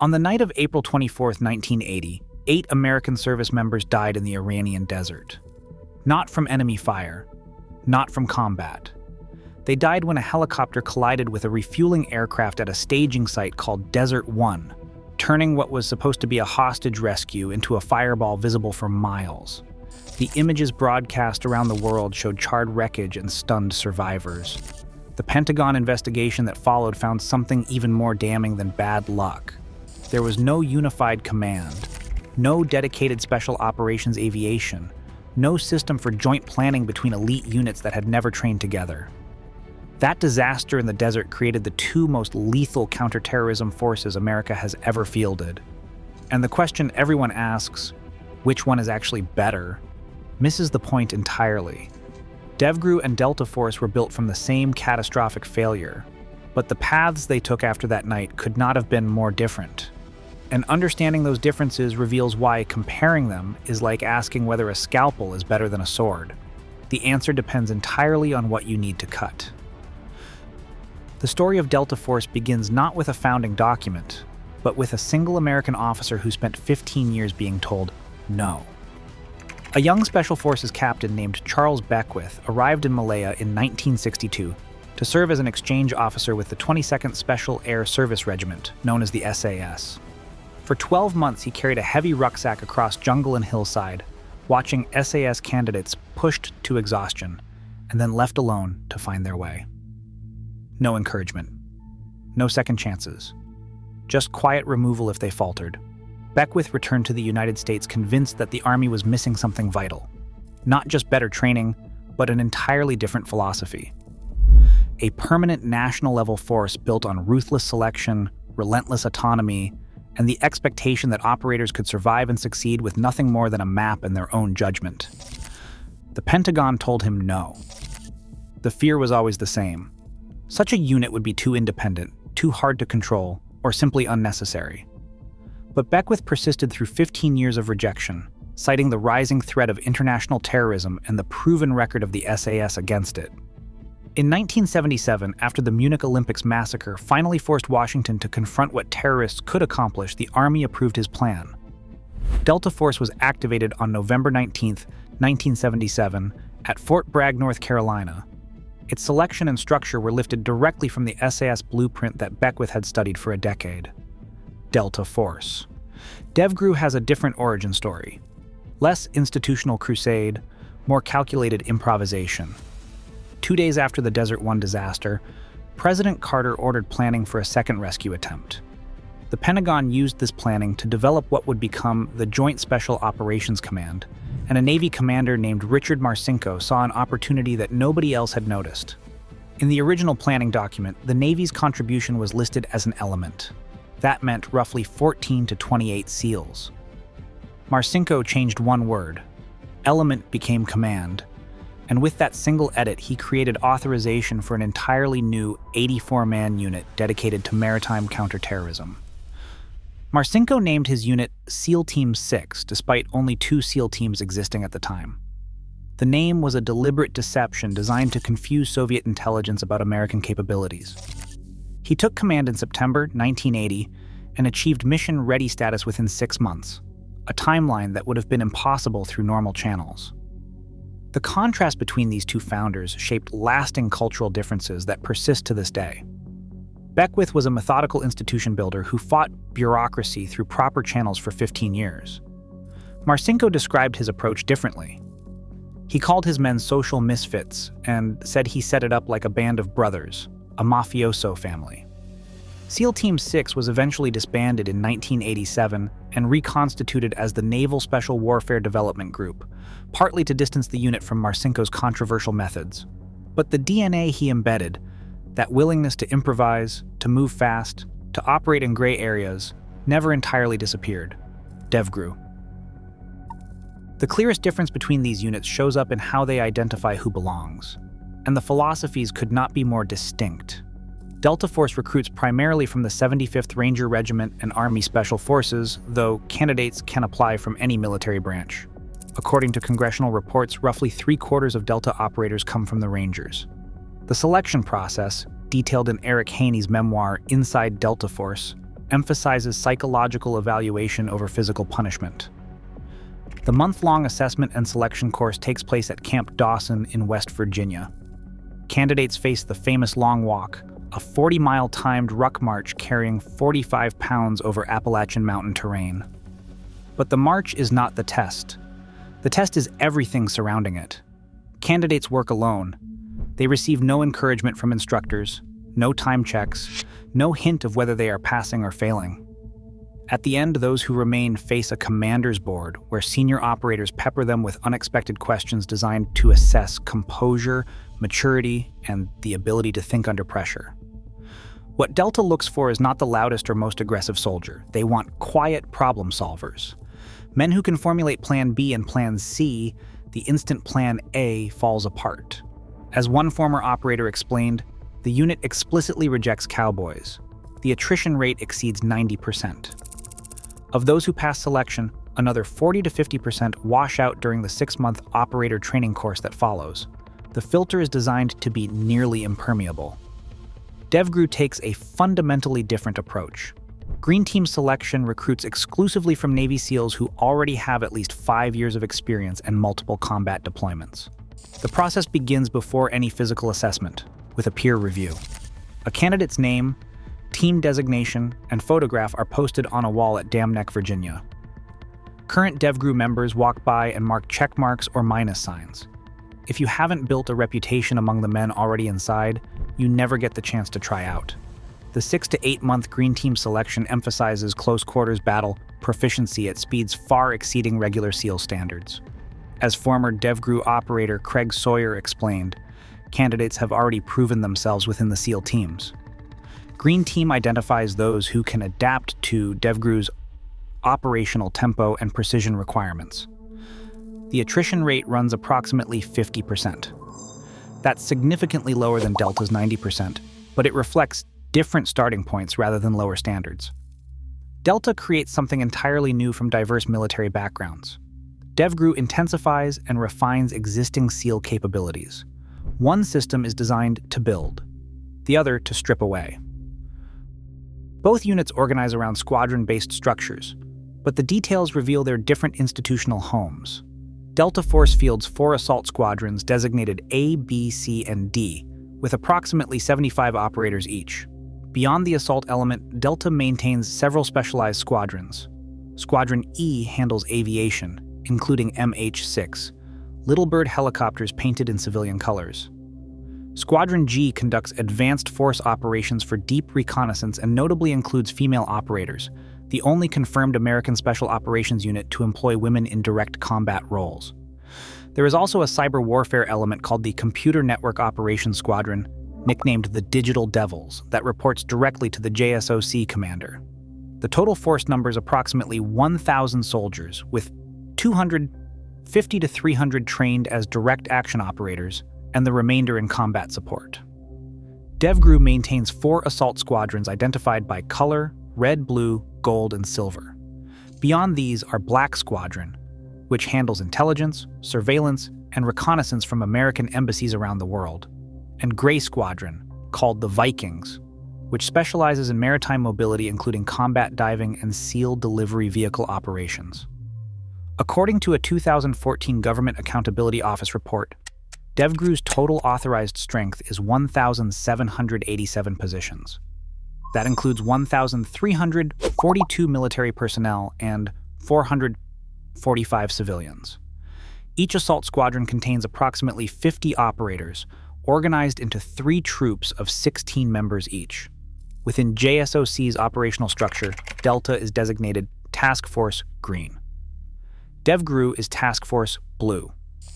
On the night of April 24, 1980, 8 American service members died in the Iranian desert. Not from enemy fire, not from combat. They died when a helicopter collided with a refueling aircraft at a staging site called Desert 1, turning what was supposed to be a hostage rescue into a fireball visible for miles. The images broadcast around the world showed charred wreckage and stunned survivors. The Pentagon investigation that followed found something even more damning than bad luck. There was no unified command, no dedicated special operations aviation, no system for joint planning between elite units that had never trained together. That disaster in the desert created the 2 most lethal counterterrorism forces America has ever fielded. And the question everyone asks, which one is actually better, misses the point entirely. Devgrew and Delta Force were built from the same catastrophic failure, but the paths they took after that night could not have been more different. And understanding those differences reveals why comparing them is like asking whether a scalpel is better than a sword. The answer depends entirely on what you need to cut. The story of Delta Force begins not with a founding document, but with a single American officer who spent 15 years being told no. A young Special Forces captain named Charles Beckwith arrived in Malaya in 1962 to serve as an exchange officer with the 22nd Special Air Service Regiment, known as the SAS. For 12 months, he carried a heavy rucksack across jungle and hillside, watching SAS candidates pushed to exhaustion and then left alone to find their way. No encouragement. No second chances. Just quiet removal if they faltered. Beckwith returned to the United States convinced that the Army was missing something vital. Not just better training, but an entirely different philosophy. A permanent national-level force built on ruthless selection, relentless autonomy, and the expectation that operators could survive and succeed with nothing more than a map and their own judgment. The Pentagon told him no. The fear was always the same. Such a unit would be too independent, too hard to control, or simply unnecessary. But Beckwith persisted through 15 years of rejection, citing the rising threat of international terrorism and the proven record of the SAS against it. In 1977, after the Munich Olympics massacre finally forced Washington to confront what terrorists could accomplish, the Army approved his plan. Delta Force was activated on November 19, 1977, at Fort Bragg, North Carolina. Its selection and structure were lifted directly from the SAS blueprint that Beckwith had studied for a decade. Delta Force. Devgrew has a different origin story. Less institutional crusade, more calculated improvisation. 2 days after the Desert 1 disaster, President Carter ordered planning for a second rescue attempt. The Pentagon used this planning to develop what would become the Joint Special Operations Command, and a Navy commander named Richard Marcinko saw an opportunity that nobody else had noticed. In the original planning document, the Navy's contribution was listed as an element. That meant roughly 14 to 28 SEALs. Marcinko changed one word. Element became command. And with that single edit, he created authorization for an entirely new 84-man unit dedicated to maritime counterterrorism. Marcinko named his unit SEAL Team 6, despite only 2 SEAL teams existing at the time. The name was a deliberate deception designed to confuse Soviet intelligence about American capabilities. He took command in September 1980 and achieved mission-ready status within 6 months, a timeline that would have been impossible through normal channels. The contrast between these 2 founders shaped lasting cultural differences that persist to this day. Beckwith was a methodical institution builder who fought bureaucracy through proper channels for 15 years. Marcinko described his approach differently. He called his men social misfits and said he set it up like a band of brothers, a mafioso family. SEAL Team 6 was eventually disbanded in 1987 and reconstituted as the Naval Special Warfare Development Group, partly to distance the unit from Marcinko's controversial methods. But the DNA he embedded, that willingness to improvise, to move fast, to operate in gray areas, never entirely disappeared. Devgrew. The clearest difference between these units shows up in how they identify who belongs, and the philosophies could not be more distinct. Delta Force recruits primarily from the 75th Ranger Regiment and Army Special Forces, though candidates can apply from any military branch. According to congressional reports, roughly 3/4 of Delta operators come from the Rangers. The selection process, detailed in Eric Haney's memoir Inside Delta Force, emphasizes psychological evaluation over physical punishment. The month-long assessment and selection course takes place at Camp Dawson in West Virginia. Candidates face the famous Long Walk, a 40-mile timed ruck march carrying 45 pounds over Appalachian mountain terrain. But the march is not the test. The test is everything surrounding it. Candidates work alone. They receive no encouragement from instructors, no time checks, no hint of whether they are passing or failing. At the end, those who remain face a commander's board where senior operators pepper them with unexpected questions designed to assess composure, maturity, and the ability to think under pressure. What Delta looks for is not the loudest or most aggressive soldier. They want quiet problem solvers. Men who can formulate Plan B and Plan C, the instant Plan A falls apart. As one former operator explained, the unit explicitly rejects cowboys. The attrition rate exceeds 90%. Of those who pass selection, another 40 to 50% wash out during the 6-month operator training course that follows. The filter is designed to be nearly impermeable. Devgrew takes a fundamentally different approach. Green Team selection recruits exclusively from Navy SEALs who already have at least 5 years of experience and multiple combat deployments. The process begins before any physical assessment, with a peer review. A candidate's name, team designation, and photograph are posted on a wall at Dam Neck, Virginia. Current Devgrew members walk by and mark check marks or minus signs. If you haven't built a reputation among the men already inside, you never get the chance to try out. The 6 to 8 month Green Team selection emphasizes close quarters battle proficiency at speeds far exceeding regular SEAL standards. As former Devgrew operator Craig Sawyer explained, candidates have already proven themselves within the SEAL teams. Green Team identifies those who can adapt to Devgrew's operational tempo and precision requirements. The attrition rate runs approximately 50%. That's significantly lower than Delta's 90%, but it reflects different starting points rather than lower standards. Delta creates something entirely new from diverse military backgrounds. Devgrew intensifies and refines existing SEAL capabilities. One system is designed to build, the other to strip away. Both units organize around squadron-based structures, but the details reveal their different institutional homes. Delta Force fields 4 assault squadrons designated A, B, C, and D, with approximately 75 operators each. Beyond the assault element, Delta maintains several specialized squadrons. Squadron E handles aviation, including MH-6, Little Bird helicopters painted in civilian colors. Squadron G conducts advanced force operations for deep reconnaissance and notably includes female operators, the only confirmed American Special Operations unit to employ women in direct combat roles. There is also a cyber warfare element called the Computer Network Operations Squadron, nicknamed the Digital Devils, that reports directly to the JSOC commander. The total force numbers approximately 1,000 soldiers, with 250 to 300 trained as direct action operators, and the remainder in combat support. Devgrew maintains 4 assault squadrons identified by color, red, blue, gold, and silver. Beyond these are Black Squadron, which handles intelligence, surveillance, and reconnaissance from American embassies around the world, and Gray Squadron, called the Vikings, which specializes in maritime mobility including combat diving and SEAL delivery vehicle operations. According to a 2014 Government Accountability Office report, Devgrew's total authorized strength is 1,787 positions. That includes 1,342 military personnel and 445 civilians. Each assault squadron contains approximately 50 operators, organized into 3 troops of 16 members each. Within JSOC's operational structure, Delta is designated Task Force Green. Devgrew is Task Force Blue.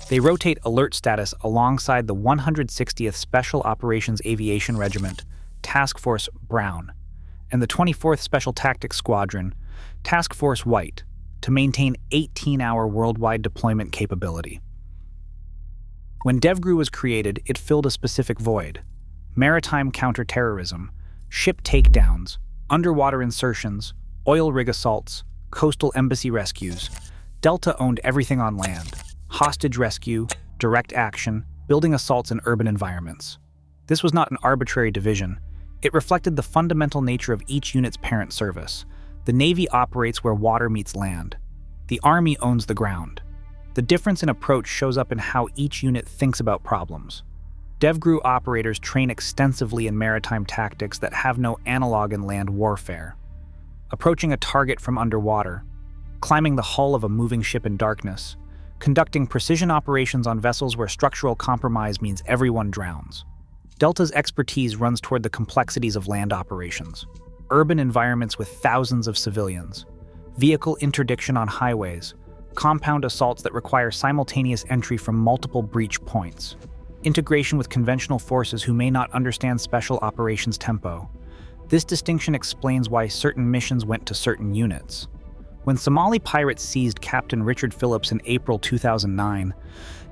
They rotate alert status alongside the 160th Special Operations Aviation Regiment, Task Force Brown, and the 24th Special Tactics Squadron, Task Force White, to maintain 18-hour worldwide deployment capability. When Devgrew was created, it filled a specific void: maritime counterterrorism, ship takedowns, underwater insertions, oil rig assaults, coastal embassy rescues. Delta owned everything on land: hostage rescue, direct action, building assaults in urban environments. This was not an arbitrary division. It reflected the fundamental nature of each unit's parent service. The Navy operates where water meets land. The Army owns the ground. The difference in approach shows up in how each unit thinks about problems. Devgrew operators train extensively in maritime tactics that have no analog in land warfare. Approaching a target from underwater, climbing the hull of a moving ship in darkness, conducting precision operations on vessels where structural compromise means everyone drowns. Delta's expertise runs toward the complexities of land operations, urban environments with thousands of civilians, vehicle interdiction on highways, compound assaults that require simultaneous entry from multiple breach points, integration with conventional forces who may not understand special operations tempo. This distinction explains why certain missions went to certain units. When Somali pirates seized Captain Richard Phillips in April 2009,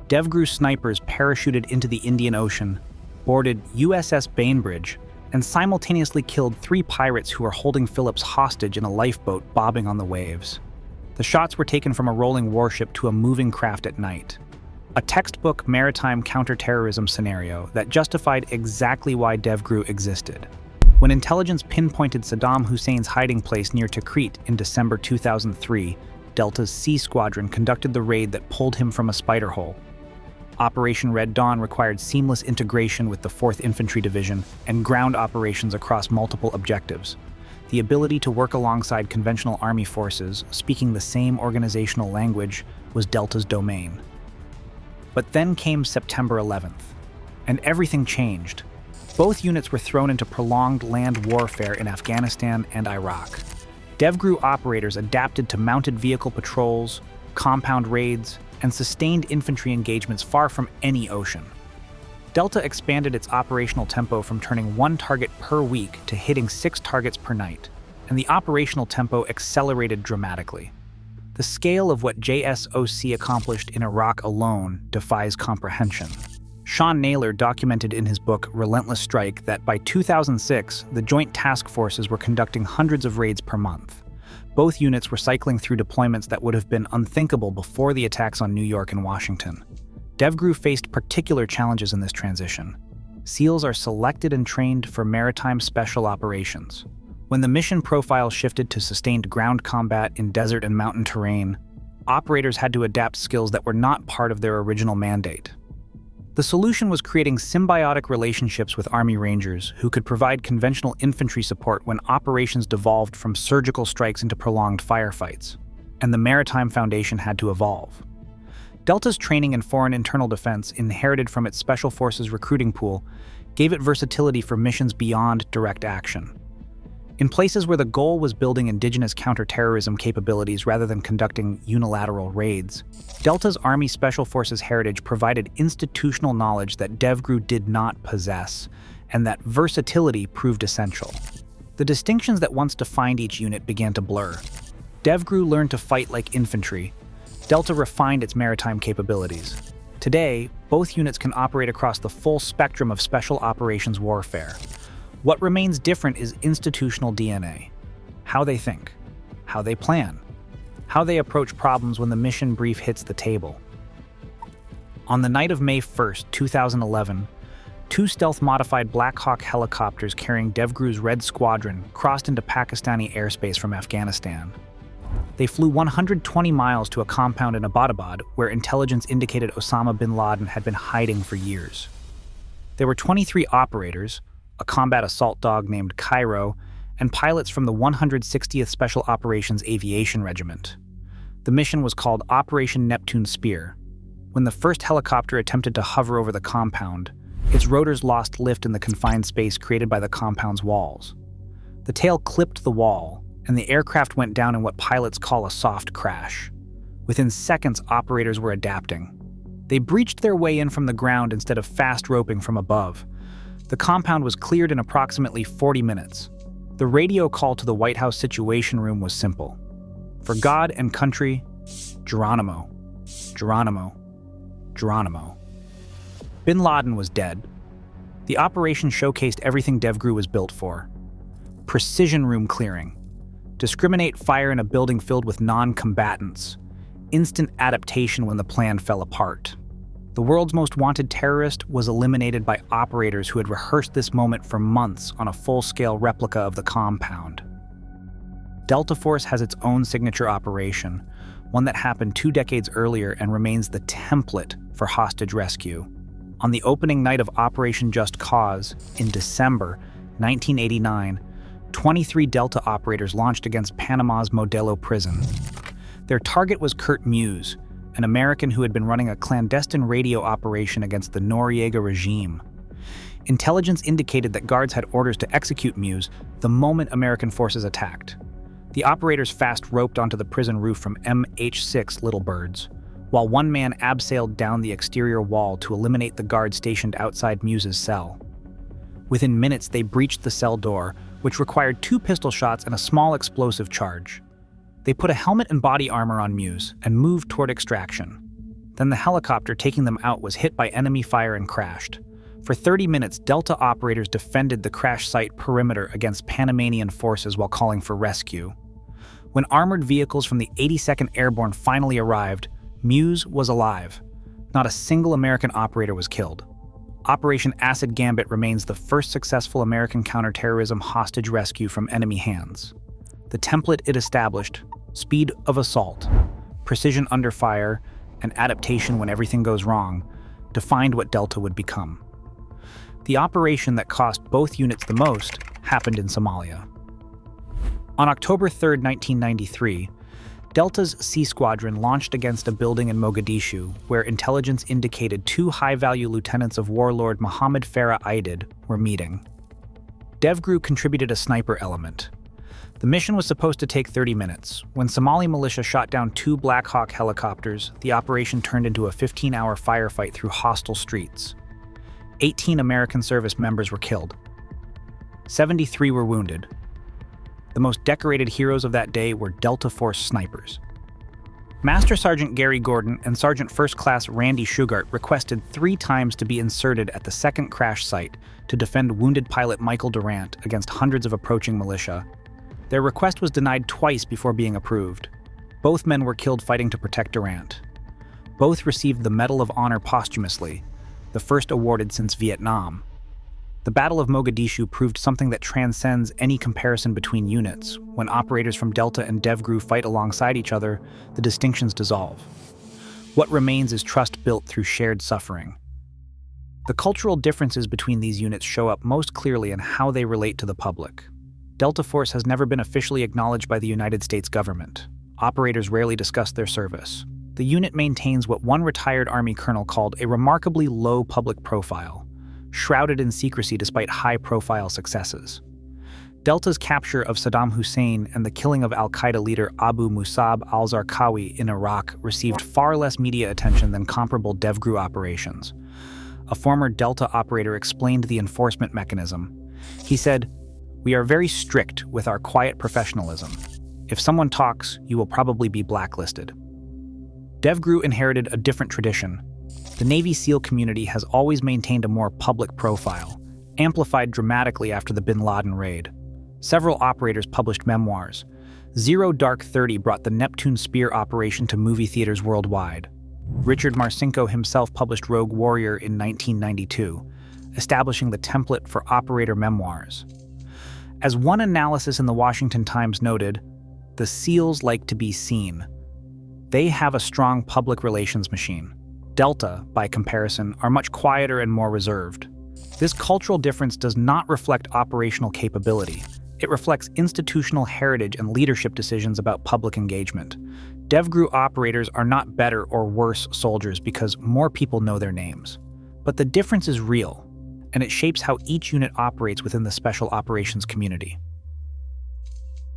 Devgrew snipers parachuted into the Indian Ocean, boarded USS Bainbridge, and simultaneously killed 3 pirates who were holding Phillips hostage in a lifeboat bobbing on the waves. The shots were taken from a rolling warship to a moving craft at night. A textbook maritime counterterrorism scenario that justified exactly why Devgrew existed. When intelligence pinpointed Saddam Hussein's hiding place near Tikrit in December 2003, Delta's Sea Squadron conducted the raid that pulled him from a spider hole. Operation Red Dawn required seamless integration with the 4th Infantry Division and ground operations across multiple objectives. The ability to work alongside conventional Army forces, speaking the same organizational language, was Delta's domain. But then came September 11th, and everything changed. Both units were thrown into prolonged land warfare in Afghanistan and Iraq. Devgrew operators adapted to mounted vehicle patrols, compound raids, and sustained infantry engagements far from any ocean. Delta expanded its operational tempo from turning 1 target per week to hitting 6 targets per night, and the operational tempo accelerated dramatically. The scale of what JSOC accomplished in Iraq alone defies comprehension. Sean Naylor documented in his book Relentless Strike that by 2006, the Joint Task Forces were conducting hundreds of raids per month. Both units were cycling through deployments that would have been unthinkable before the attacks on New York and Washington. Devgrew faced particular challenges in this transition. SEALs are selected and trained for maritime special operations. When the mission profile shifted to sustained ground combat in desert and mountain terrain, operators had to adapt skills that were not part of their original mandate. The solution was creating symbiotic relationships with Army Rangers who could provide conventional infantry support when operations devolved from surgical strikes into prolonged firefights, and the Maritime Foundation had to evolve. Delta's training in foreign internal defense, inherited from its Special Forces recruiting pool, gave it versatility for missions beyond direct action. In places where the goal was building indigenous counterterrorism capabilities rather than conducting unilateral raids, Delta's Army Special Forces heritage provided institutional knowledge that Devgrew did not possess, and that versatility proved essential. The distinctions that once defined each unit began to blur. Devgrew learned to fight like infantry. Delta refined its maritime capabilities. Today, both units can operate across the full spectrum of special operations warfare. What remains different is institutional DNA. How they think, how they plan, how they approach problems when the mission brief hits the table. On the night of May 1st, 2011, 2 stealth-modified Black Hawk helicopters carrying Devgrew's Red Squadron crossed into Pakistani airspace from Afghanistan. They flew 120 miles to a compound in Abbottabad where intelligence indicated Osama bin Laden had been hiding for years. There were 23 operators, a combat assault dog named Cairo, and pilots from the 160th Special Operations Aviation Regiment. The mission was called Operation Neptune Spear. When the first helicopter attempted to hover over the compound, its rotors lost lift in the confined space created by the compound's walls. The tail clipped the wall, and the aircraft went down in what pilots call a soft crash. Within seconds, operators were adapting. They breached their way in from the ground instead of fast roping from above. The compound was cleared in approximately 40 minutes. The radio call to the White House Situation Room was simple. For God and country, Geronimo, Geronimo, Geronimo. Bin Laden was dead. The operation showcased everything Devgrew was built for. Precision room clearing. Discriminate fire in a building filled with non-combatants. Instant adaptation when the plan fell apart. The world's most wanted terrorist was eliminated by operators who had rehearsed this moment for months on a full-scale replica of the compound. Delta Force has its own signature operation, one that happened 2 decades earlier and remains the template for hostage rescue. On the opening night of Operation Just Cause, in December 1989, 23 Delta operators launched against Panama's Modelo prison. Their target was Kurt Muse, an American who had been running a clandestine radio operation against the Noriega regime. Intelligence indicated that guards had orders to execute Muse the moment American forces attacked. The operators fast roped onto the prison roof from MH6 Little Birds, while one man abseiled down the exterior wall to eliminate the guard stationed outside Muse's cell. Within minutes, they breached the cell door, which required 2 pistol shots and a small explosive charge. They put a helmet and body armor on Muse and moved toward extraction. Then the helicopter taking them out was hit by enemy fire and crashed. For 30 minutes, Delta operators defended the crash site perimeter against Panamanian forces while calling for rescue. When armored vehicles from the 82nd Airborne finally arrived, Muse was alive. Not a single American operator was killed. Operation Acid Gambit remains the first successful American counterterrorism hostage rescue from enemy hands. The template it established, speed of assault, precision under fire, and adaptation when everything goes wrong, defined what Delta would become. The operation that cost both units the most happened in Somalia. On October 3, 1993, Delta's C Squadron launched against a building in Mogadishu where intelligence indicated 2 high-value lieutenants of warlord Mohammed Farah Aidid were meeting. Devgrew contributed a sniper element. The mission was supposed to take 30 minutes. When Somali militia shot down 2 Black Hawk helicopters, the operation turned into a 15-hour firefight through hostile streets. 18 American service members were killed. 73 were wounded. The most decorated heroes of that day were Delta Force snipers. Master Sergeant Gary Gordon and Sergeant First Class Randy Shugart requested 3 times to be inserted at the second crash site to defend wounded pilot Michael Durant against hundreds of approaching militia. Their request was denied twice before being approved. Both men were killed fighting to protect Durant. Both received the Medal of Honor posthumously, the first awarded since Vietnam. The Battle of Mogadishu proved something that transcends any comparison between units. When operators from Delta and Devgrew fight alongside each other, the distinctions dissolve. What remains is trust built through shared suffering. The cultural differences between these units show up most clearly in how they relate to the public. Delta Force has never been officially acknowledged by the United States government. Operators rarely discuss their service. The unit maintains what one retired Army colonel called a remarkably low public profile, shrouded in secrecy despite high-profile successes. Delta's capture of Saddam Hussein and the killing of al-Qaeda leader Abu Musab al-Zarqawi in Iraq received far less media attention than comparable Devgrew operations. A former Delta operator explained the enforcement mechanism. He said, "We are very strict with our quiet professionalism. If someone talks, you will probably be blacklisted." Devgrew inherited a different tradition. The Navy SEAL community has always maintained a more public profile, amplified dramatically after the bin Laden raid. Several operators published memoirs. Zero Dark 30 brought the Neptune Spear operation to movie theaters worldwide. Richard Marcinko himself published Rogue Warrior in 1992, establishing the template for operator memoirs. As one analysis in the Washington Times noted, the SEALs like to be seen. They have a strong public relations machine. Delta, by comparison, are much quieter and more reserved. This cultural difference does not reflect operational capability. It reflects institutional heritage and leadership decisions about public engagement. Devgrew operators are not better or worse soldiers because more people know their names. But the difference is real, and it shapes how each unit operates within the special operations community.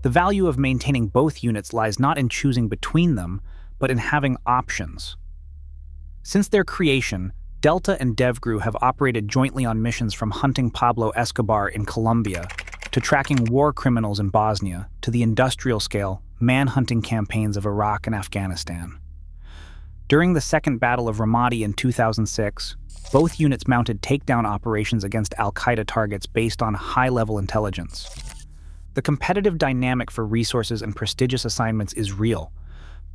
The value of maintaining both units lies not in choosing between them, but in having options. Since their creation, Delta and Devgrew have operated jointly on missions from hunting Pablo Escobar in Colombia to tracking war criminals in Bosnia to the industrial-scale, manhunting campaigns of Iraq and Afghanistan. During the Second Battle of Ramadi in 2006, both units mounted takedown operations against al-Qaeda targets based on high-level intelligence. The competitive dynamic for resources and prestigious assignments is real.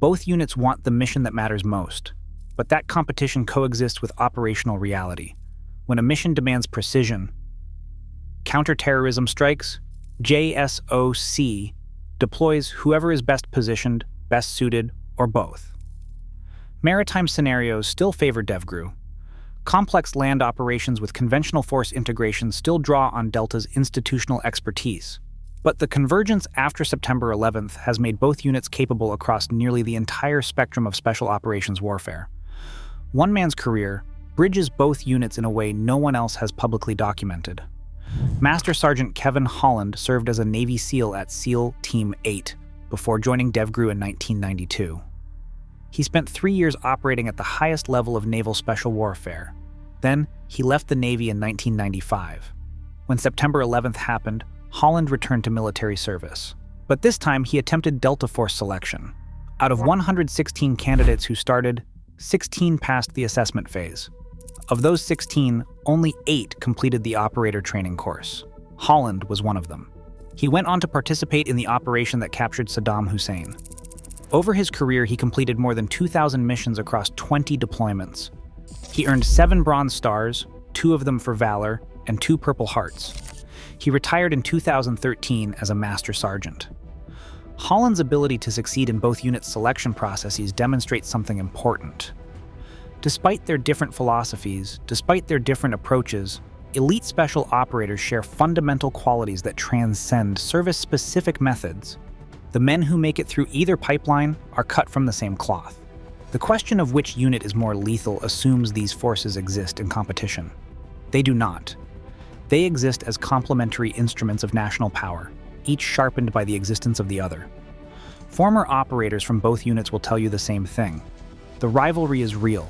Both units want the mission that matters most: But that competition coexists with operational reality. When a mission demands precision, counterterrorism strikes, JSOC deploys whoever is best positioned, best suited, or both. Maritime scenarios still favor Devgrew. Complex land operations with conventional force integration still draw on Delta's institutional expertise. But the convergence after September 11th has made both units capable across nearly the entire spectrum of special operations warfare. One man's career bridges both units in a way no one else has publicly documented. Master Sergeant Kevin Holland served as a Navy SEAL at SEAL Team 8 before joining Devgrew in 1992. He spent 3 years operating at the highest level of naval special warfare. Then, he left the Navy in 1995. When September 11th happened, Holland returned to military service. But this time, he attempted Delta Force selection. Out of 116 candidates who started, 16 passed the assessment phase. Of those 16, only 8 completed the operator training course. Holland was one of them. He went on to participate in the operation that captured Saddam Hussein. Over his career, he completed more than 2,000 missions across 20 deployments. He earned 7 Bronze Stars, 2 of them for valor, and 2 Purple Hearts. He retired in 2013 as a Master Sergeant. Holland's ability to succeed in both unit selection processes demonstrates something important. Despite their different philosophies, despite their different approaches, elite special operators share fundamental qualities that transcend service-specific methods. The men who make it through either pipeline are cut from the same cloth. The question of which unit is more lethal assumes these forces exist in competition. They do not. They exist as complementary instruments of national power, each sharpened by the existence of the other. Former operators from both units will tell you the same thing. The rivalry is real.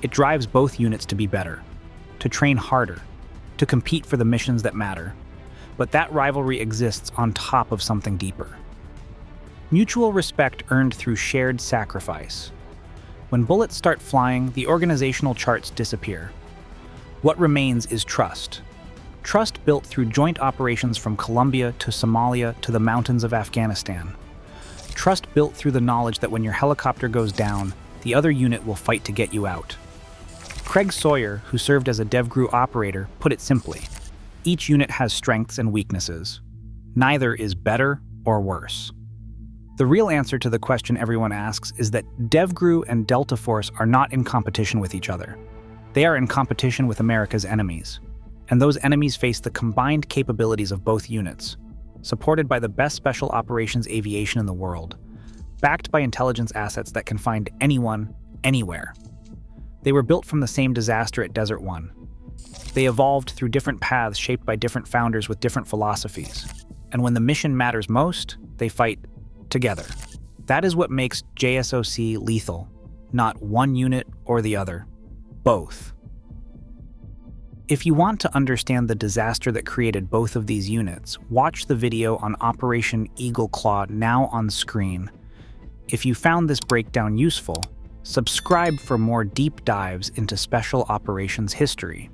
It drives both units to be better, to train harder, to compete for the missions that matter. But that rivalry exists on top of something deeper. Mutual respect earned through shared sacrifice. When bullets start flying, the organizational charts disappear. What remains is trust. Trust built through joint operations from Colombia to Somalia to the mountains of Afghanistan. Trust built through the knowledge that when your helicopter goes down, the other unit will fight to get you out. Craig Sawyer, who served as a Devgrew operator, put it simply: each unit has strengths and weaknesses. Neither is better or worse. The real answer to the question everyone asks is that Devgrew and Delta Force are not in competition with each other. They are in competition with America's enemies. And those enemies face the combined capabilities of both units, supported by the best special operations aviation in the world, backed by intelligence assets that can find anyone, anywhere. They were built from the same disaster at Desert One. They evolved through different paths shaped by different founders with different philosophies. And when the mission matters most, they fight together. That is what makes JSOC lethal. Not one unit or the other. Both. If you want to understand the disaster that created both of these units, watch the video on Operation Eagle Claw now on screen. If you found this breakdown useful, subscribe for more deep dives into special operations history.